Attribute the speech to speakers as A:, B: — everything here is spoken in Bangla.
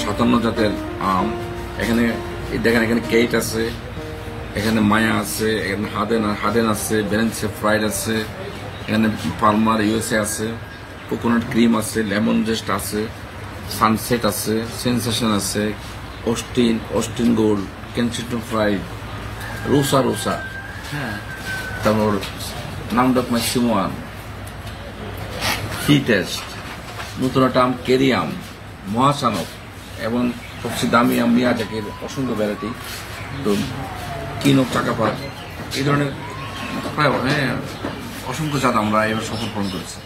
A: 57 জাতের আম। এখানে দেখেন, এখানে কেট আছে, এখানে মায়া আছে, এখানে হাডেন আছে, বেলেন্সে ফ্রাইড আছে, এখানে পালমার ইউএসএ আছে, কোকোনাট ক্রিম আছে, লেমন জেস্ট আছে, সানসেট আছে, সেন্সেশন আছে, Austin gold, Kensington Pride, Rosa, হ্যাঁ, তারপর নামডক ম্যাক্সিমোয়ান, কি টেস্ট, নতুন একটা আম কেরি আম, মহাচানক, এবং সবচেয়ে দামি আম মিয়াজাকির অসংখ্য ভ্যারাইটি, তো কিনক চাকাপাত, এই ধরনের প্রায় অসংখ্য জাত আমরা এবার সফল পূরণ করেছি।